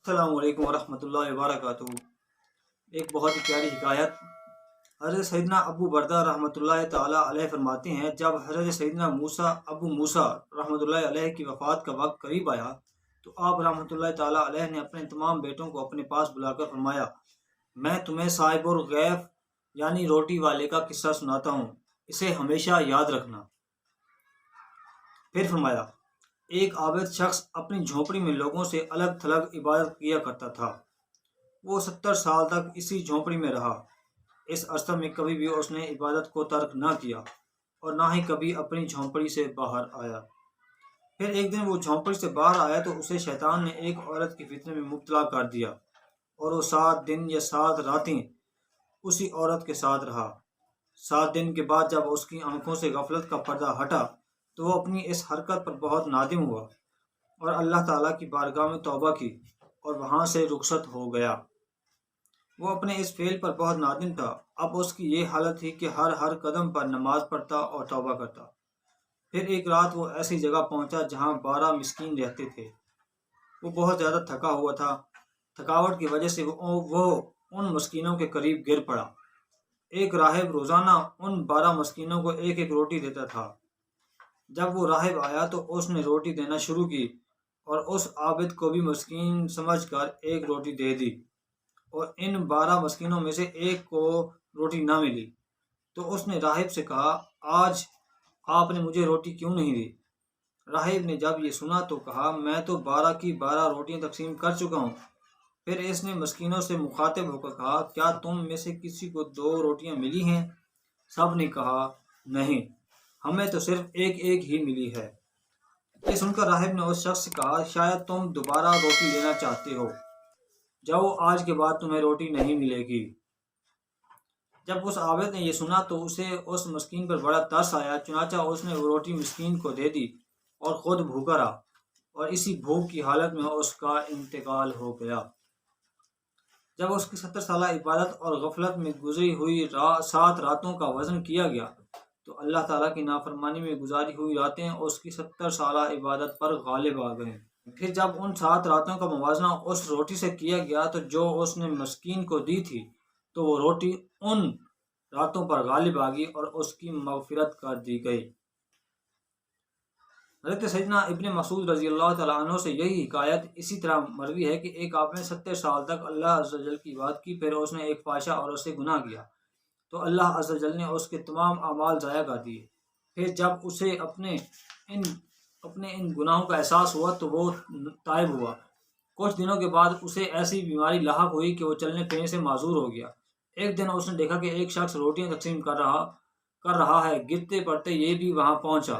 السلام علیکم ورحمۃ اللہ وبرکاتہ۔ ایک بہت ہی پیاری حکایت۔ حضرت سیدنا ابو بردہ رحمۃ اللہ تعالیٰ علیہ فرماتے ہیں، جب حضرت سیدنا ابو موسیٰ رحمۃ اللہ علیہ کی وفات کا وقت قریب آیا تو آپ رحمۃ اللہ تعالیٰ علیہ نے اپنے تمام بیٹوں کو اپنے پاس بلا کر فرمایا، میں تمہیں صاحب الغیف یعنی روٹی والے کا قصہ سناتا ہوں، اسے ہمیشہ یاد رکھنا۔ پھر فرمایا، ایک عابد شخص اپنی جھونپڑی میں لوگوں سے الگ تھلگ عبادت کیا کرتا تھا۔ وہ 70 سال تک اسی جھونپڑی میں رہا۔ اس عرصہ میں کبھی بھی اس نے عبادت کو ترک نہ کیا اور نہ ہی کبھی اپنی جھونپڑی سے باہر آیا۔ پھر ایک دن وہ جھونپڑی سے باہر آیا تو اسے شیطان نے ایک عورت کے فتنے میں مبتلا کر دیا اور وہ 7 دن یا 7 راتیں اسی عورت کے ساتھ رہا۔ 7 دن کے بعد جب اس کی آنکھوں سے غفلت کا پردہ ہٹا تو وہ اپنی اس حرکت پر بہت نادم ہوا اور اللہ تعالیٰ کی بارگاہ میں توبہ کی اور وہاں سے رخصت ہو گیا۔ وہ اپنے اس فعل پر بہت نادم تھا۔ اب اس کی یہ حالت تھی کہ ہر قدم پر نماز پڑھتا اور توبہ کرتا۔ پھر ایک رات وہ ایسی جگہ پہنچا جہاں 12 مسکین رہتے تھے۔ وہ بہت زیادہ تھکا ہوا تھا۔ تھکاوٹ کی وجہ سے وہ ان مسکینوں کے قریب گر پڑا۔ ایک راہب روزانہ ان 12 مسکینوں کو ایک ایک روٹی دیتا تھا۔ جب وہ راہب آیا تو اس نے روٹی دینا شروع کی اور اس عابد کو بھی مسکین سمجھ کر ایک روٹی دے دی، اور ان 12 مسکینوں میں سے ایک کو روٹی نہ ملی تو اس نے راہب سے کہا، آج آپ نے مجھے روٹی کیوں نہیں دی؟ راہب نے جب یہ سنا تو کہا، میں تو 12 کی 12 روٹیاں تقسیم کر چکا ہوں۔ پھر اس نے مسکینوں سے مخاطب ہو کر کہا، کیا تم میں سے کسی کو 2 روٹیاں ملی ہیں؟ سب نے کہا، نہیں، ہمیں تو صرف ایک ہی ملی ہے۔ یہ سن کر راہب نے اس شخص سے کہا، شاید تم دوبارہ روٹی لینا چاہتے ہو، جاؤ، آج کے بعد تمہیں روٹی نہیں ملے گی۔ جب اس عابد نے یہ سنا تو اسے اس مسکین پر بڑا ترس آیا، چنانچہ اس نے وہ روٹی مسکین کو دے دی اور خود بھوکا رہا، اور اسی بھوک کی حالت میں اس کا انتقال ہو گیا۔ جب اس کی 70 سالہ عبادت اور غفلت میں گزری ہوئی 7 راتوں کا وزن کیا گیا تو اللہ تعالیٰ کی نافرمانی میں گزاری ہوئی راتیں اس کی 70 سالہ عبادت پر غالب آ گئیں۔ پھر جب ان 7 راتوں کا موازنہ اس روٹی سے کیا گیا تو جو اس نے مسکین کو دی تھی تو وہ روٹی ان راتوں پر غالب آ گئی اور اس کی مغفرت کر دی گئی۔ حضرت سیدنا ابن مسعود رضی اللہ تعالیٰ عنہ سے یہی حکایت اسی طرح مروی ہے کہ ایک آپ نے 70 سال تک اللہ عز و جل کی عبادت کی، پھر اس نے ایک فحشہ عورت سے گناہ کیا تو اللہ عز و جل نے اس کے تمام اعمال ضائع کر دیے۔ پھر جب اسے اپنے ان گناہوں کا احساس ہوا تو وہ تائب ہوا۔ کچھ دنوں کے بعد اسے ایسی بیماری لاحق ہوئی کہ وہ چلنے پھرنے سے معذور ہو گیا۔ ایک دن اس نے دیکھا کہ ایک شخص روٹیاں تقسیم کر رہا ہے، گرتے پڑتے یہ بھی وہاں پہنچا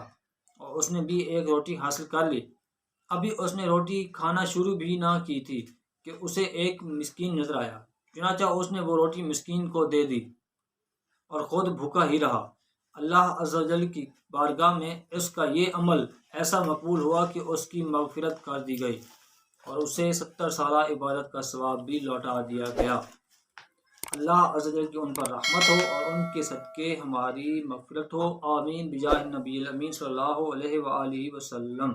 اور اس نے بھی ایک روٹی حاصل کر لی۔ ابھی اس نے روٹی کھانا شروع بھی نہ کی تھی کہ اسے ایک مسکین نظر آیا، چنانچہ اس نے وہ روٹی مسکین کو دے دی اور خود بھوکا ہی رہا۔ اللہ عز و جل کی بارگاہ میں اس کا یہ عمل ایسا مقبول ہوا کہ اس کی مغفرت کر دی گئی اور اسے 70 سالہ عبادت کا ثواب بھی لوٹا دیا گیا۔ اللہ عز و جل کی ان پر رحمت ہو اور ان کے صدقے ہماری مغفرت ہو، آمین بجاہ النبی الامین صلی اللہ علیہ وآلہ وسلم۔